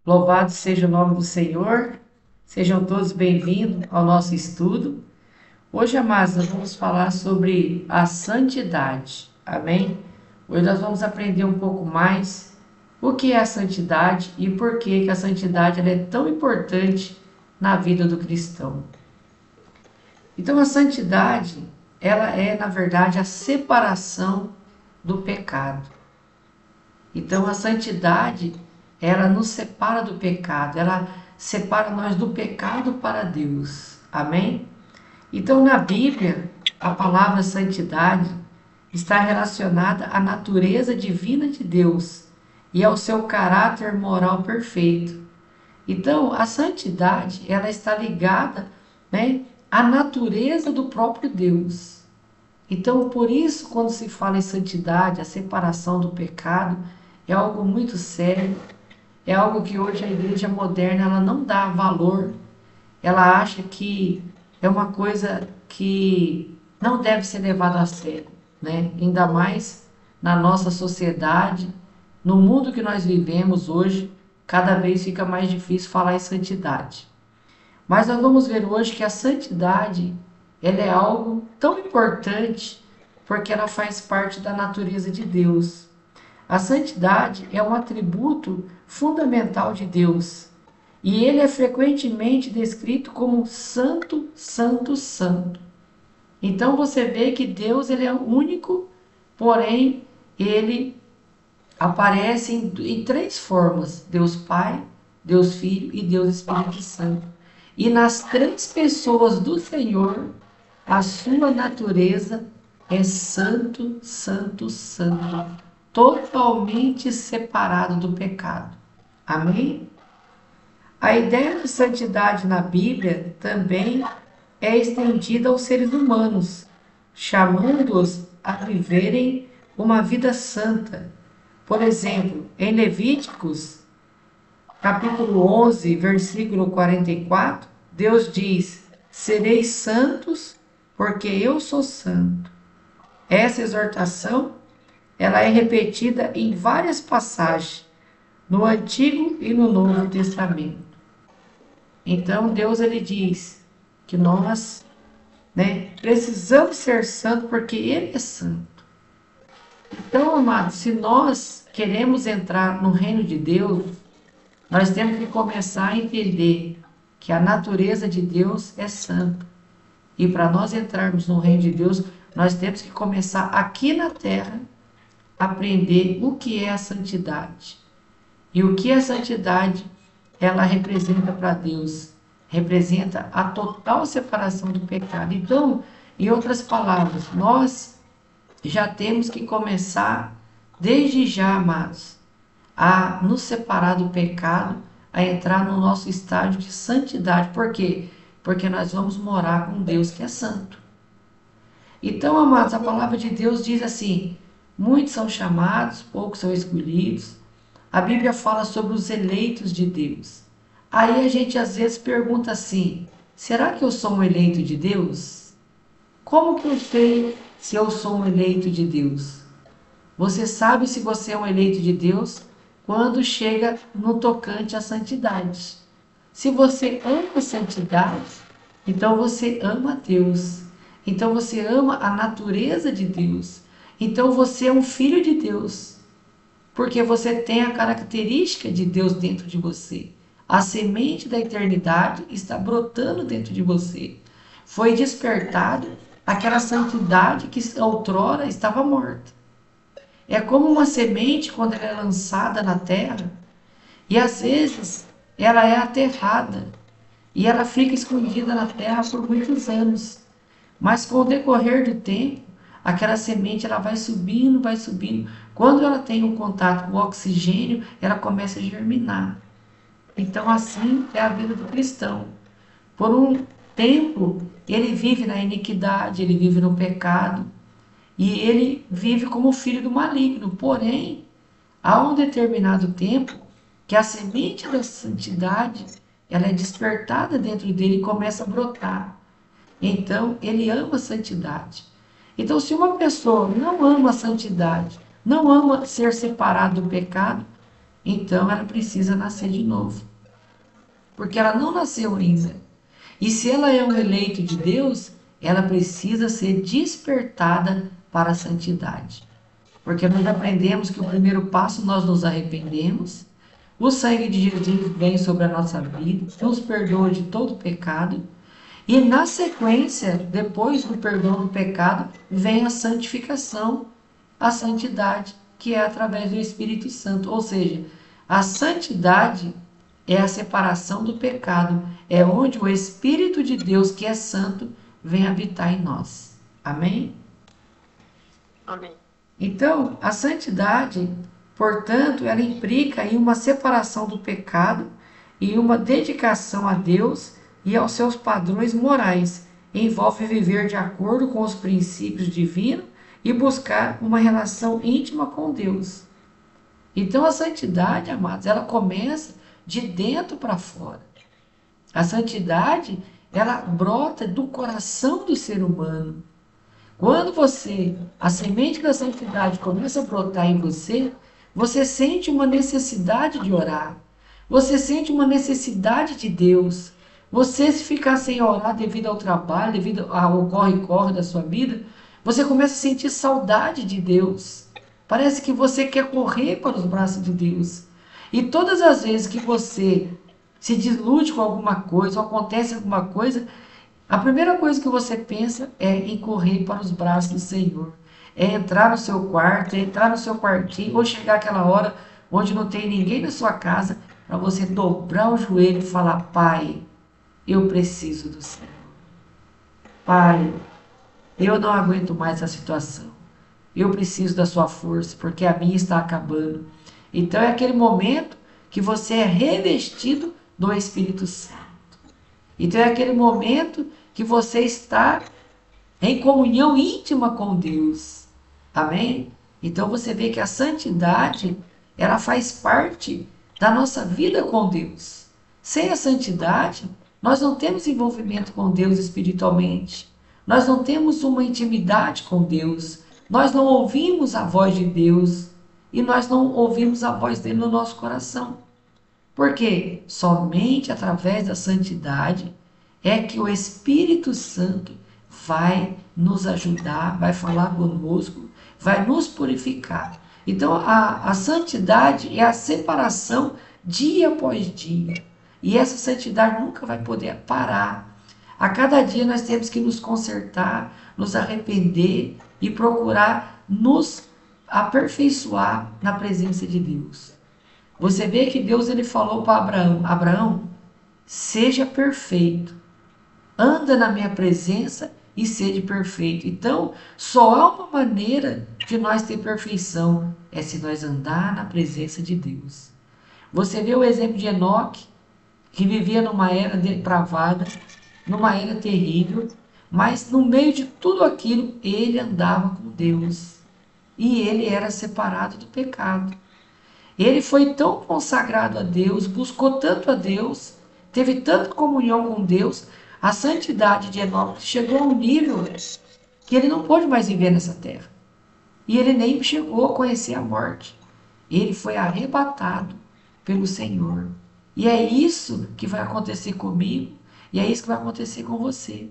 Louvado seja o nome do Senhor. Sejam todos bem-vindos ao nosso estudo. Hoje, amados, nós vamos falar sobre a santidade. Amém? Hoje nós vamos aprender um pouco mais o que é a santidade e por que a santidade ela é tão importante na vida do cristão. Então, a santidade, ela é, na verdade, a separação do pecado. Então, a santidade, ela nos separa do pecado, ela separa nós do pecado para Deus. Amém? Então, na Bíblia, a palavra santidade está relacionada à natureza divina de Deus e ao seu caráter moral perfeito. Então, a santidade, ela está ligada, né, à natureza do próprio Deus. Então, por isso, quando se fala em santidade, a separação do pecado, é algo muito sério, é algo que hoje a igreja moderna ela não dá valor, ela acha que é uma coisa que não deve ser levada a sério, né? Ainda mais na nossa sociedade, no mundo que nós vivemos hoje, cada vez fica mais difícil falar em santidade. Mas nós vamos ver hoje que a santidade, ela é algo tão importante porque ela faz parte da natureza de Deus. A santidade é um atributo fundamental de Deus e ele é frequentemente descrito como santo, santo, santo. Então você vê que Deus ele é único, porém ele aparece em três formas: Deus Pai, Deus Filho e Deus Espírito Santo. E nas três pessoas do Senhor, a sua natureza é santo, santo, santo, totalmente separado do pecado. Amém? A ideia de santidade na Bíblia também é estendida aos seres humanos, chamando-os a viverem uma vida santa. Por exemplo, em Levíticos, capítulo 11, versículo 44, Deus diz: sereis santos, porque eu sou santo. Essa exortação, ela é repetida em várias passagens, no Antigo e no Novo Testamento. Então, Deus ele diz que nós, precisamos ser santos porque Ele é santo. Então, amados, se nós queremos entrar no reino de Deus, nós temos que começar a entender que a natureza de Deus é santa. E para nós entrarmos no reino de Deus, nós temos que começar aqui na terra a aprender o que é a santidade. E o que a santidade ela representa para Deus? Representa a total separação do pecado. Então, em outras palavras, nós já temos que começar, desde já, amados, a nos separar do pecado, a entrar no nosso estágio de santidade. Por quê? Porque nós vamos morar com Deus que é santo. Então, amados, a palavra de Deus diz assim: muitos são chamados, poucos são escolhidos. A Bíblia fala sobre os eleitos de Deus. Aí a gente às vezes pergunta assim: será que eu sou um eleito de Deus? Como que eu sei se eu sou um eleito de Deus? Você sabe se você é um eleito de Deus quando chega no tocante à santidade. Se você ama a santidade, então você ama a Deus. Então você ama a natureza de Deus. Então você é um filho de Deus. Porque você tem a característica de Deus dentro de você. A semente da eternidade está brotando dentro de você. Foi despertado aquela santidade que outrora estava morta. É como uma semente quando ela é lançada na terra e às vezes ela é aterrada e ela fica escondida na terra por muitos anos. Mas com o decorrer do tempo, aquela semente ela vai subindo, vai subindo. Quando ela tem um contato com o oxigênio, ela começa a germinar. Então assim é a vida do cristão. Por um tempo, ele vive na iniquidade, ele vive no pecado. E ele vive como filho do maligno. Porém, há um determinado tempo que a semente da santidade ela é despertada dentro dele e começa a brotar. Então, ele ama a santidade. Então, se uma pessoa não ama a santidade, não ama ser separado do pecado, então ela precisa nascer de novo, porque ela não nasceu ainda. E se ela é um eleito de Deus, ela precisa ser despertada para a santidade. Porque nós aprendemos que o primeiro passo nós nos arrependemos, o sangue de Jesus vem sobre a nossa vida, nos perdoa de todo pecado, e na sequência, depois do perdão do pecado, vem a santificação, a santidade, que é através do Espírito Santo. Ou seja, a santidade é a separação do pecado, é onde o Espírito de Deus, que é santo, vem habitar em nós. Amém? Amém. Então, a santidade, portanto, ela implica em uma separação do pecado e uma dedicação a Deus e aos seus padrões morais. Envolve viver de acordo com os princípios divinos e buscar uma relação íntima com Deus. Então, a santidade, amados, ela começa de dentro para fora. A santidade, ela brota do coração do ser humano. Quando a semente da santidade começa a brotar em você, você sente uma necessidade de orar. Você sente uma necessidade de Deus. Você, se ficar sem orar devido ao trabalho, devido ao corre-corre da sua vida, você começa a sentir saudade de Deus. Parece que você quer correr para os braços de Deus. E todas as vezes que você se desilude com alguma coisa, ou acontece alguma coisa, a primeira coisa que você pensa é em correr para os braços do Senhor. É entrar no seu quarto, é entrar no seu quartinho, ou chegar aquela hora onde não tem ninguém na sua casa, para você dobrar o joelho e falar: Pai, eu preciso do Senhor. Pai, eu não aguento mais essa situação. Eu preciso da sua força, porque a minha está acabando. Então é aquele momento que você é revestido do Espírito Santo. Então é aquele momento que você está em comunhão íntima com Deus. Amém? Então você vê que a santidade, ela faz parte da nossa vida com Deus. Sem a santidade, nós não temos envolvimento com Deus espiritualmente. Nós não temos uma intimidade com Deus. Nós não ouvimos a voz de Deus. E nós não ouvimos a voz dele no nosso coração. Porque somente através da santidade é que o Espírito Santo vai nos ajudar, vai falar conosco, vai nos purificar. Então, a santidade é a separação dia após dia. E essa santidade nunca vai poder parar. A cada dia nós temos que nos consertar, nos arrepender e procurar nos aperfeiçoar na presença de Deus. Você vê que Deus ele falou para Abraão: Abraão, seja perfeito, anda na minha presença e seja perfeito. Então, só há uma maneira de nós ter perfeição, é se nós andar na presença de Deus. Você vê o exemplo de Enoque, que vivia numa era depravada, numa era terrível, mas no meio de tudo aquilo, ele andava com Deus. E ele era separado do pecado. Ele foi tão consagrado a Deus, buscou tanto a Deus, teve tanta comunhão com Deus, a santidade de Enoque chegou a um nível que ele não pôde mais viver nessa terra. E ele nem chegou a conhecer a morte. Ele foi arrebatado pelo Senhor. E é isso que vai acontecer comigo, e é isso que vai acontecer com você.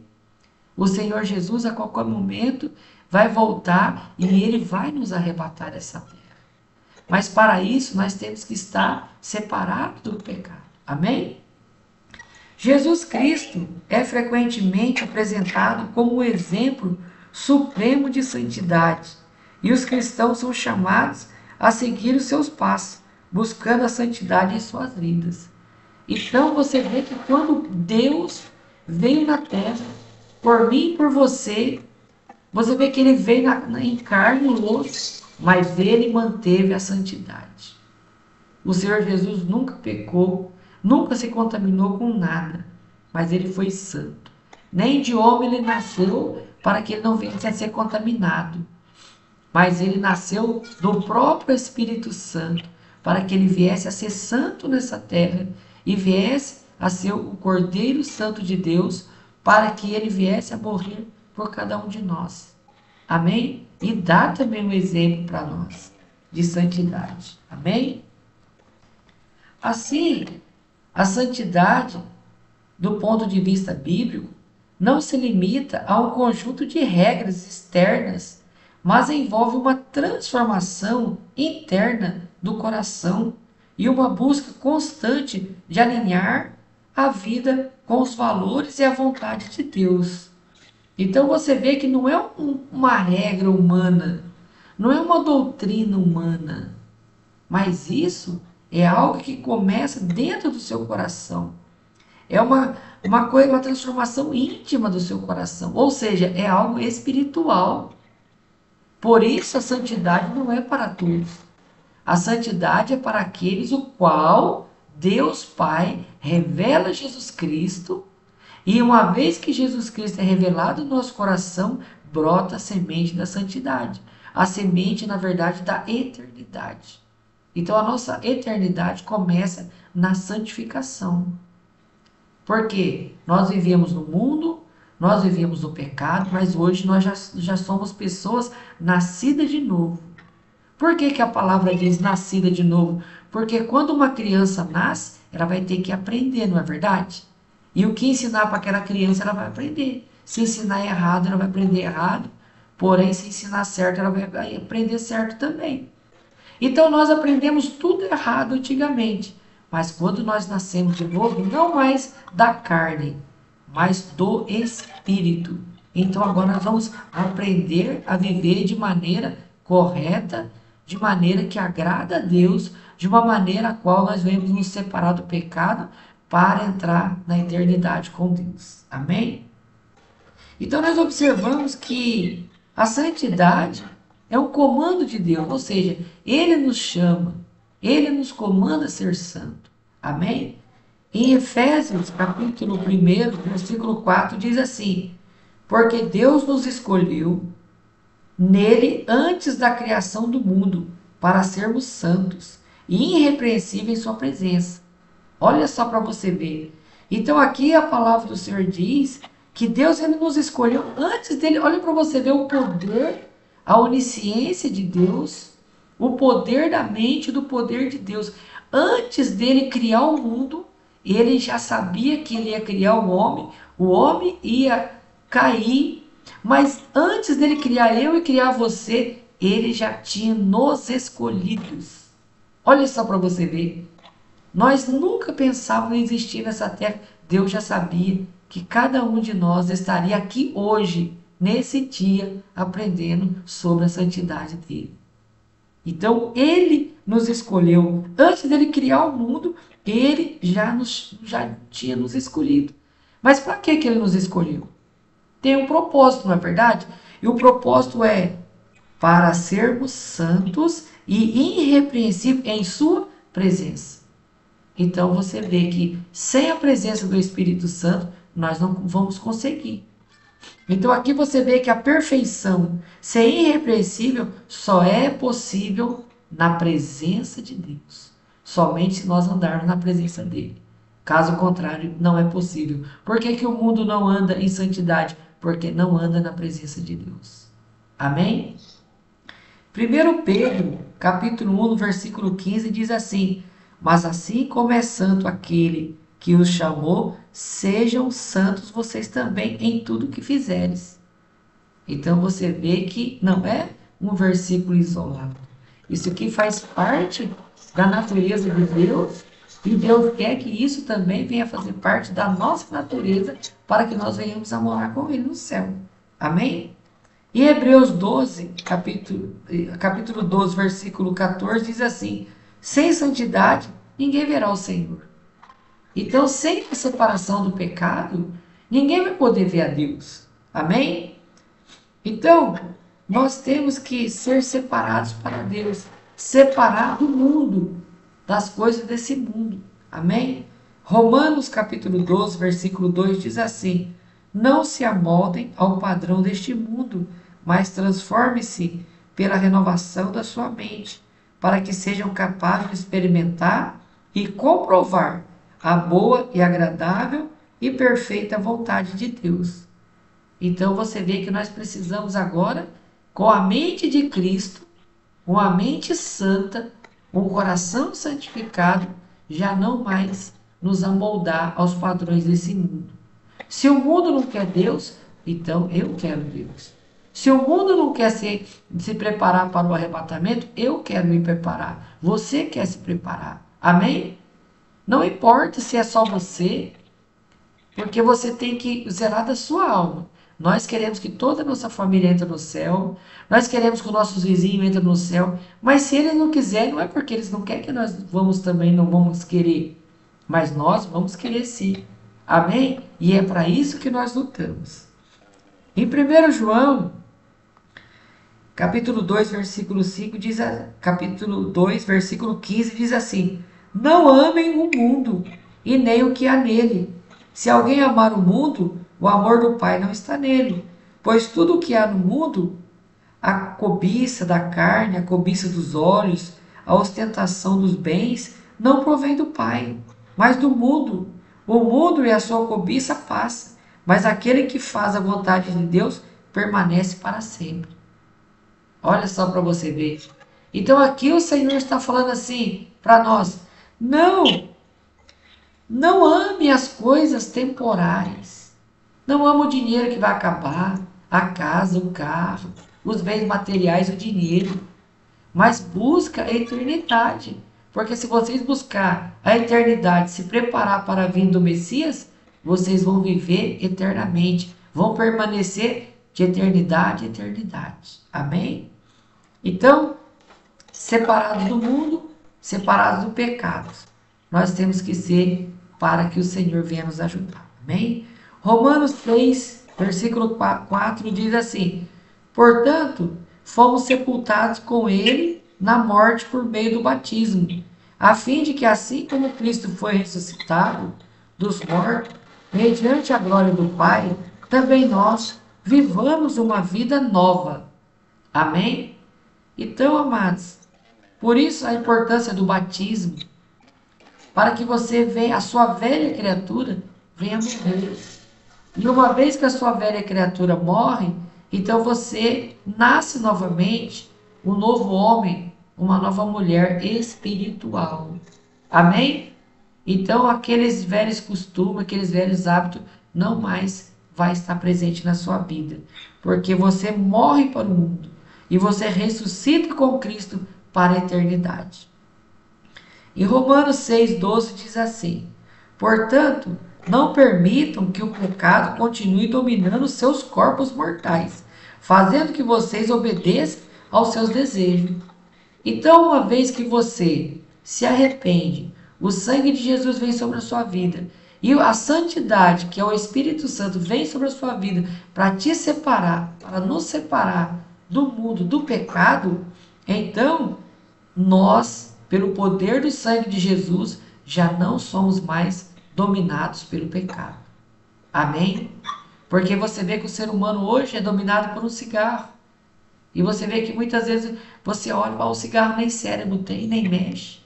O Senhor Jesus, a qualquer momento, vai voltar e ele vai nos arrebatar dessa terra. Mas para isso nós temos que estar separados do pecado. Amém? Jesus Cristo é frequentemente apresentado como o exemplo supremo de santidade. E os cristãos são chamados a seguir os seus passos, buscando a santidade em suas vidas. Então você vê que quando Deus veio na terra, por mim e por você, você vê que ele veio em carne e osso, mas ele manteve a santidade. O Senhor Jesus nunca pecou, nunca se contaminou com nada, mas ele foi santo. Nem de homem ele nasceu para que ele não viesse a ser contaminado, mas ele nasceu do próprio Espírito Santo para que ele viesse a ser santo nessa terra e viesse a ser o Cordeiro Santo de Deus para que ele viesse a morrer por cada um de nós. Amém? E dá também um exemplo para nós de santidade. Amém? Assim, a santidade, do ponto de vista bíblico, não se limita a um conjunto de regras externas, mas envolve uma transformação interna do coração e uma busca constante de alinhar a vida com os valores e a vontade de Deus. Então você vê que não é uma regra humana, não é uma doutrina humana, mas isso é algo que começa dentro do seu coração. É uma coisa, uma transformação íntima do seu coração. Ou seja, é algo espiritual. Por isso a santidade não é para todos. A santidade é para aqueles o qual Deus Pai revela Jesus Cristo. E uma vez que Jesus Cristo é revelado no nosso coração, brota a semente da santidade. A semente, na verdade, da eternidade. Então a nossa eternidade começa na santificação. Porque nós vivemos no mundo, nós vivemos no pecado, mas hoje nós já somos pessoas nascidas de novo. Por que, que a palavra diz nascida de novo? Porque quando uma criança nasce, ela vai ter que aprender, não é verdade? E o que ensinar para aquela criança, ela vai aprender. Se ensinar errado, ela vai aprender errado. Porém, se ensinar certo, ela vai aprender certo também. Então nós aprendemos tudo errado antigamente, mas quando nós nascemos de novo, não mais da carne, mas do Espírito. Então agora nós vamos aprender a viver de maneira correta, de maneira que agrada a Deus, de uma maneira a qual nós vamos nos separar do pecado para entrar na eternidade com Deus. Amém? Então nós observamos que a santidade é um comando de Deus, ou seja, Ele nos chama, Ele nos comanda a ser santo. Amém? Em Efésios, capítulo 1, versículo 4, diz assim: porque Deus nos escolheu nele antes da criação do mundo, para sermos santos e irrepreensíveis em sua presença. Olha só para você ver. Então aqui a palavra do Senhor diz que Deus ele nos escolheu antes dele. Olha para você ver o poder, a onisciência de Deus, o poder da mente, do poder de Deus. Antes dele criar o mundo, ele já sabia que ele ia criar o homem ia cair, mas antes dele criar eu e criar você, ele já tinha nos escolhidos. Olha só para você ver. Nós nunca pensávamos em existir nessa terra. Deus já sabia que cada um de nós estaria aqui hoje, nesse dia, aprendendo sobre a santidade dele. Então, ele nos escolheu. Antes dele criar o mundo, ele já tinha nos escolhido. Mas para que ele nos escolheu? Tem um propósito, não é verdade? E o propósito é para sermos santos e irrepreensíveis em sua presença. Então você vê que sem a presença do Espírito Santo, nós não vamos conseguir. Então aqui você vê que a perfeição, ser irrepreensível, só é possível na presença de Deus. Somente se nós andarmos na presença dele. Caso contrário, não é possível. Por que, que o mundo não anda em santidade? Porque não anda na presença de Deus. Amém? 1 Pedro, capítulo 1, versículo 15, diz assim: mas assim como é santo aquele que os chamou, sejam santos vocês também em tudo que fizeres. Então você vê que não é um versículo isolado. Isso aqui faz parte da natureza de Deus, e Deus quer que isso também venha fazer parte da nossa natureza para que nós venhamos a morar com Ele no céu. Amém? Em Hebreus 12, capítulo 12, versículo 14, diz assim: sem santidade, ninguém verá o Senhor. Então, sem a separação do pecado, ninguém vai poder ver a Deus. Amém? Então, nós temos que ser separados para Deus. Separar do mundo, das coisas desse mundo. Amém? Romanos capítulo 12, versículo 2 diz assim: não se amoldem ao padrão deste mundo, mas transforme-se pela renovação da sua mente, para que sejam capazes de experimentar e comprovar a boa e agradável e perfeita vontade de Deus. Então você vê que nós precisamos agora, com a mente de Cristo, com a mente santa, com o coração santificado, já não mais nos amoldar aos padrões desse mundo. Se o mundo não quer Deus, então eu quero Deus. Se o mundo não quer se preparar para o arrebatamento, eu quero me preparar. Você quer se preparar. Amém? Não importa se é só você, porque você tem que zelar da sua alma. Nós queremos que toda a nossa família entre no céu. Nós queremos que os nossos vizinhos entrem no céu. Mas se eles não quiserem, não é porque eles não querem que nós vamos também, não vamos querer. Mas nós vamos querer sim. Amém? E é para isso que nós lutamos. Em 1 João, capítulo 2, versículo 5, capítulo 2, versículo 15, diz assim: Não amem o mundo e nem o que há nele. Se alguém amar o mundo, o amor do Pai não está nele. Pois tudo o que há no mundo, a cobiça da carne, a cobiça dos olhos, a ostentação dos bens, não provém do Pai, mas do mundo. O mundo e a sua cobiça passam, mas aquele que faz a vontade de Deus permanece para sempre. Olha só para você ver. Então aqui o Senhor está falando assim para nós: não ame as coisas temporais. Não ame o dinheiro que vai acabar, a casa, o carro, os bens materiais, o dinheiro. Mas busca a eternidade. Porque se vocês buscar a eternidade, se preparar para a vinda do Messias, vocês vão viver eternamente. Vão permanecer de eternidade a eternidade. Amém? Então, separados do mundo, separados do pecado, nós temos que ser para que o Senhor venha nos ajudar. Amém? Romanos 3, versículo 4 diz assim: Portanto, fomos sepultados com ele na morte por meio do batismo, a fim de que assim como Cristo foi ressuscitado dos mortos, mediante a glória do Pai, também nós vivamos uma vida nova. Amém? Então, amados, por isso a importância do batismo, para que você venha, a sua velha criatura venha morrer. E uma vez que a sua velha criatura morre, então você nasce novamente, um novo homem, uma nova mulher espiritual. Amém? Então aqueles velhos costumes, aqueles velhos hábitos não mais vai estar presente na sua vida, porque você morre para o mundo e você ressuscita com Cristo para a eternidade. Em Romanos 6,12 diz assim: Portanto, não permitam que o pecado continue dominando seus corpos mortais, fazendo que vocês obedeçam aos seus desejos. Então, uma vez que você se arrepende, o sangue de Jesus vem sobre a sua vida, e a santidade, que é o Espírito Santo, vem sobre a sua vida para te separar, para nos separar do mundo, do pecado, então nós, pelo poder do sangue de Jesus, já não somos mais dominados pelo pecado. Amém? Porque você vê que o ser humano hoje é dominado por um cigarro. E você vê que muitas vezes você olha para o cigarro, nem cérebro tem, nem mexe.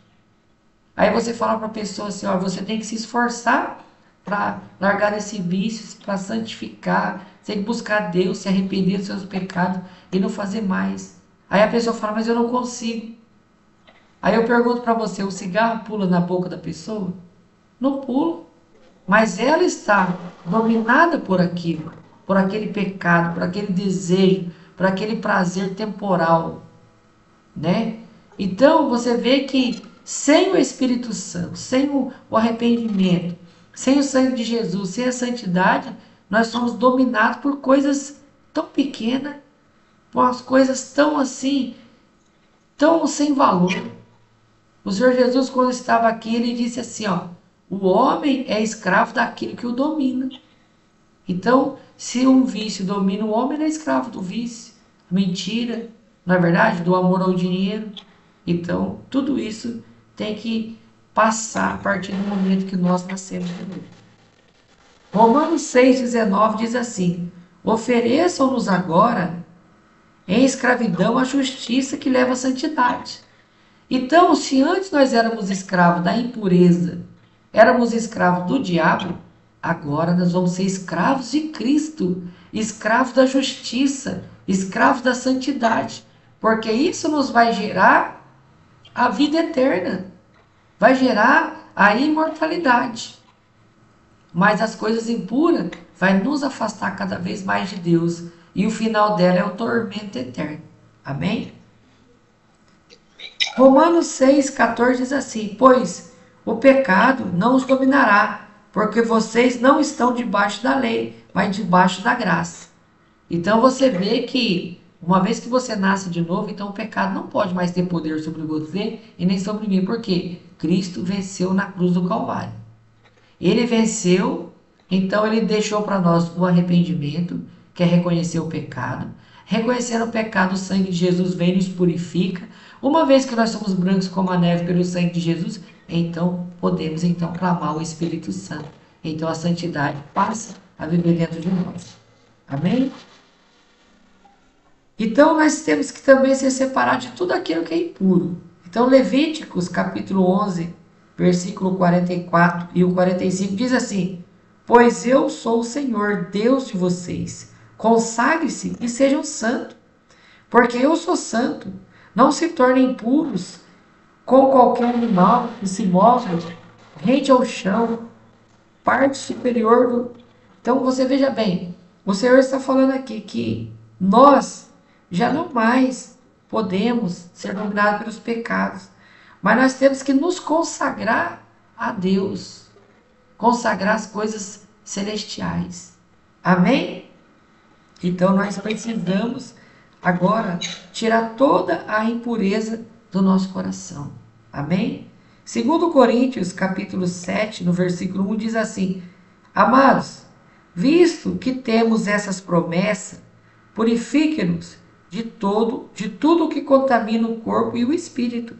Aí você fala para a pessoa assim, ó, você tem que se esforçar para largar esse vício, para santificar, você tem que buscar Deus, se arrepender dos seus pecados e não fazer mais. Aí a pessoa fala, mas eu não consigo. Aí eu pergunto para você, o cigarro pula na boca da pessoa? Não pula. Mas ela está dominada por aquilo, por aquele pecado, por aquele desejo, por aquele prazer temporal, né? Então você vê que sem o Espírito Santo, sem o arrependimento, sem o sangue de Jesus, sem a santidade, nós somos dominados por coisas tão pequenas, por umas coisas tão assim, tão sem valor. O Senhor Jesus, quando estava aqui, ele disse assim, ó, o homem é escravo daquilo que o domina. Então, se um vício domina o homem, ele é escravo do vício. Mentira, não é verdade? Do amor ao dinheiro. Então, tudo isso tem que passar a partir do momento que nós nascemos de novo. Romanos 6,19 diz assim: Ofereçam-nos agora em escravidão a justiça que leva à santidade. Então, se antes nós éramos escravos da impureza, éramos escravos do diabo, agora nós vamos ser escravos de Cristo, escravos da justiça, escravos da santidade, porque isso nos vai gerar a vida eterna, vai gerar a imortalidade. Mas as coisas impuras vai nos afastar cada vez mais de Deus. E o final dela é o tormento eterno. Amém? Romanos 6,14 diz assim: pois o pecado não os dominará, porque vocês não estão debaixo da lei, mas debaixo da graça. Então você vê que, uma vez que você nasce de novo, então o pecado não pode mais ter poder sobre você e nem sobre mim. Por quê? Cristo venceu na cruz do Calvário. Ele venceu, então ele deixou para nós o arrependimento, que é reconhecer o pecado. Reconhecendo o pecado, o sangue de Jesus vem e nos purifica. Uma vez que nós somos brancos como a neve pelo sangue de Jesus, então podemos clamar o Espírito Santo. Então a santidade passa a viver dentro de nós. Amém? Então nós temos que também ser separados de tudo aquilo que é impuro. Então Levíticos capítulo 11, versículo 44 e o 45 diz assim: pois eu sou o Senhor, Deus de vocês. Consagre-se e sejam santos, porque eu sou santo. Não se tornem impuros com qualquer animal que se move rente ao chão, parte superior do... Então você veja bem, o Senhor está falando aqui que nós já não mais podemos ser dominados pelos pecados, mas nós temos que nos consagrar a Deus, consagrar as coisas celestiais. Amém? Então nós precisamos agora tirar toda a impureza do nosso coração. Amém? Segundo Coríntios, capítulo 7, no versículo 1, diz assim: amados, visto que temos essas promessas, purifique-nos de tudo que contamina o corpo e o espírito,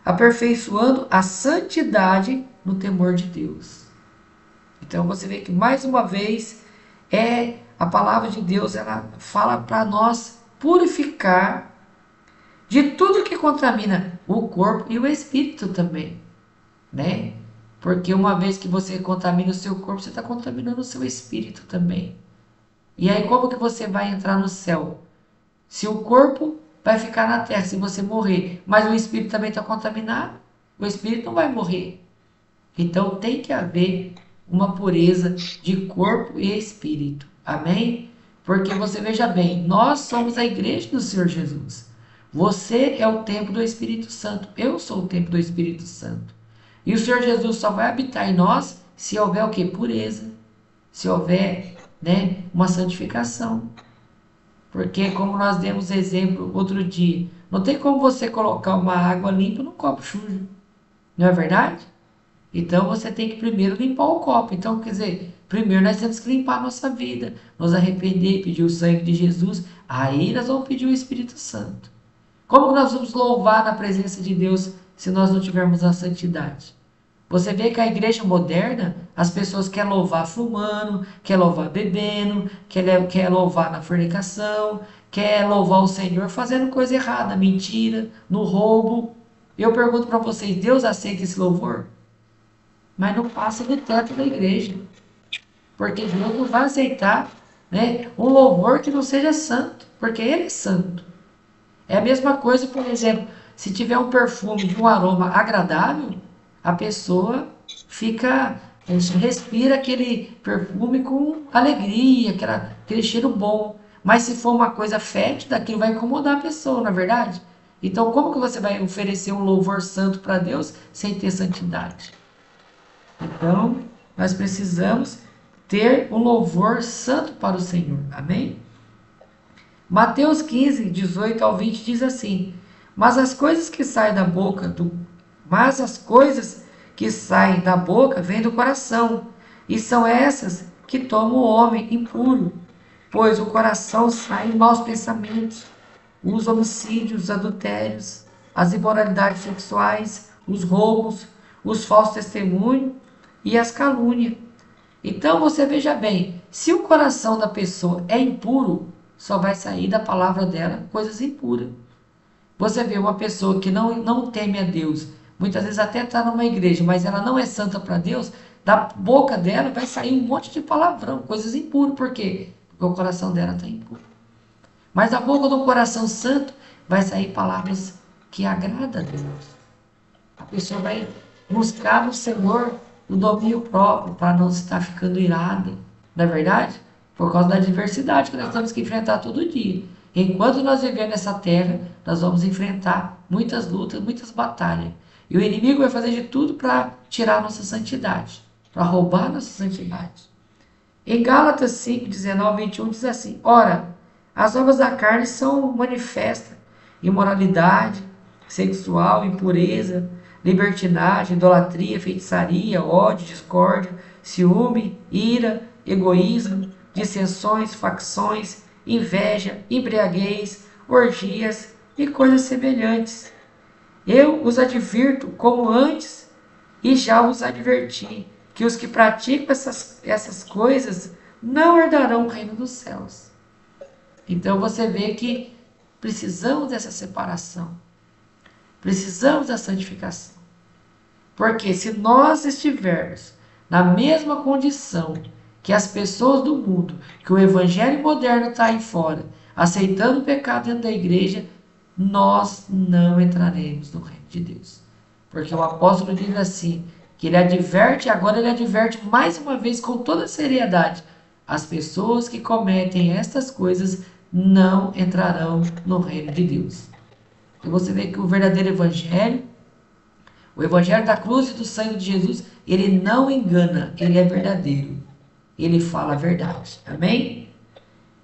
aperfeiçoando a santidade no temor de Deus. Então você vê que mais uma vez a palavra de Deus, ela fala para nós purificar de tudo que contamina o corpo e o espírito também, né? Porque uma vez que você contamina o seu corpo, você está contaminando o seu espírito também. E aí como que você vai entrar no céu? Se o corpo vai ficar na terra, se você morrer, mas o espírito também está contaminado, o espírito não vai morrer. Então tem que haver uma pureza de corpo e espírito. Amém? Porque você veja bem, nós somos a igreja do Senhor Jesus. Você é o templo do Espírito Santo. Eu sou o templo do Espírito Santo. E o Senhor Jesus só vai habitar em nós se houver o quê? Pureza. Se houver, né, uma santificação. Porque como nós demos exemplo outro dia, não tem como você colocar uma água limpa num copo sujo. Não é verdade? Então você tem que primeiro limpar o copo. Então, quer dizer, primeiro nós temos que limpar a nossa vida, nos arrepender, pedir o sangue de Jesus. Aí nós vamos pedir o Espírito Santo. Como que nós vamos louvar na presença de Deus se nós não tivermos a santidade? Você vê que a igreja moderna, as pessoas querem louvar fumando, querem louvar bebendo, quer louvar na fornicação, quer louvar o Senhor fazendo coisa errada, mentira, no roubo. Eu pergunto para vocês, Deus aceita esse louvor? Mas não passa do teto da igreja. Porque Deus não vai aceitar, né, um louvor que não seja santo, porque Ele é santo. É a mesma coisa, por exemplo, se tiver um perfume de um aroma agradável, a pessoa respira aquele perfume com alegria, aquele cheiro bom. Mas se for uma coisa fétida, aquilo vai incomodar a pessoa, não é verdade? Então, como que você vai oferecer um louvor santo para Deus sem ter santidade? Então, nós precisamos ter um louvor santo para o Senhor. Amém? Mateus 15, 18 ao 20 diz assim: Mas as coisas que saem da boca vêm do coração, e são essas que tomam o homem impuro, pois do coração saem maus pensamentos, os homicídios, os adultérios, as imoralidades sexuais, os roubos, os falsos testemunhos e as calúnias. Então você veja bem, se o coração da pessoa é impuro, só vai sair da palavra dela coisas impuras. Você vê uma pessoa que não teme a Deus, muitas vezes até está numa igreja, mas ela não é santa para Deus, da boca dela vai sair um monte de palavrão, coisas impuras. Por quê? Porque o coração dela está impuro. Mas da boca do coração santo vai sair palavras que agradam a Deus. A pessoa vai buscar no Senhor o domínio próprio para não estar ficando irado, não é verdade? Por causa da adversidade que nós temos que enfrentar todo dia. Enquanto nós vivemos nessa terra, nós vamos enfrentar muitas lutas, muitas batalhas. E o inimigo vai fazer de tudo para tirar a nossa santidade, para roubar a nossa santidade. Em Gálatas 5, 19 e 21 diz assim: Ora, as obras da carne são manifestas: imoralidade sexual, impureza, libertinagem, idolatria, feitiçaria, ódio, discórdia, ciúme, ira, egoísmo, dissensões, facções, inveja, embriaguez, orgias e coisas semelhantes. Eu os advirto, como antes e já os adverti, que os que praticam essas coisas não herdarão o reino dos céus. Então você vê que precisamos dessa separação. Precisamos da santificação. Porque se nós estivermos na mesma condição que as pessoas do mundo, que o evangelho moderno está aí fora, aceitando o pecado dentro da igreja, nós não entraremos no reino de Deus. Porque o apóstolo diz assim, que ele adverte, agora ele adverte mais uma vez com toda seriedade, as pessoas que cometem estas coisas não entrarão no reino de Deus. E você vê que o verdadeiro evangelho, o evangelho da cruz e do sangue de Jesus, ele não engana, ele é verdadeiro. Ele fala a verdade. Amém?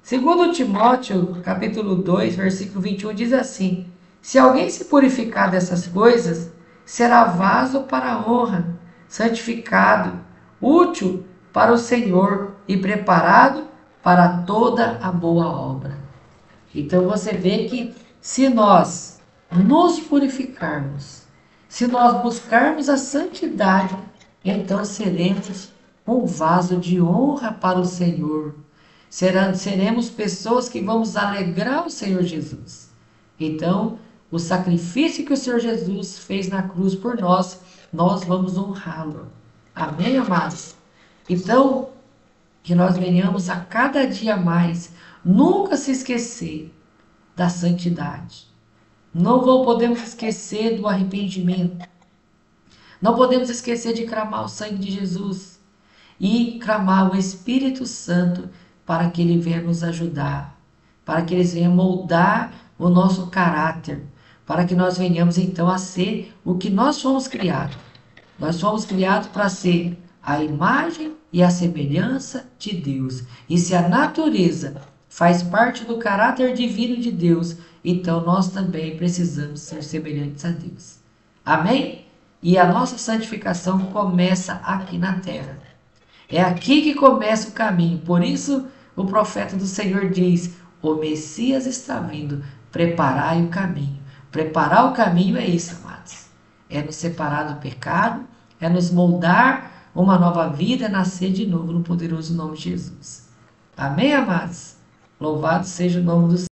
Segundo Timóteo, capítulo 2, versículo 21, diz assim: Se alguém se purificar dessas coisas, será vaso para a honra, santificado, útil para o Senhor e preparado para toda a boa obra. Então você vê que se nós nos purificarmos, se nós buscarmos a santidade, então seremos um vaso de honra para o Senhor. Seremos pessoas que vamos alegrar o Senhor Jesus. Então, o sacrifício que o Senhor Jesus fez na cruz por nós, nós vamos honrá-lo. Amém, amados? Então, que nós venhamos a cada dia mais, nunca se esquecer da santidade. Não podemos esquecer do arrependimento. Não podemos esquecer de clamar o sangue de Jesus e clamar o Espírito Santo para que ele venha nos ajudar, para que ele venha moldar o nosso caráter, para que nós venhamos então a ser o que nós fomos criados. Nós fomos criados para ser a imagem e a semelhança de Deus. E se a natureza faz parte do caráter divino de Deus, então nós também precisamos ser semelhantes a Deus. Amém? E a nossa santificação começa aqui na terra. É aqui que começa o caminho. Por isso o profeta do Senhor diz: o Messias está vindo, preparai o caminho. Preparar o caminho é isso, amados. É nos separar do pecado, é nos moldar uma nova vida, é nascer de novo no poderoso nome de Jesus. Amém, amados? Louvado seja o nome do Senhor.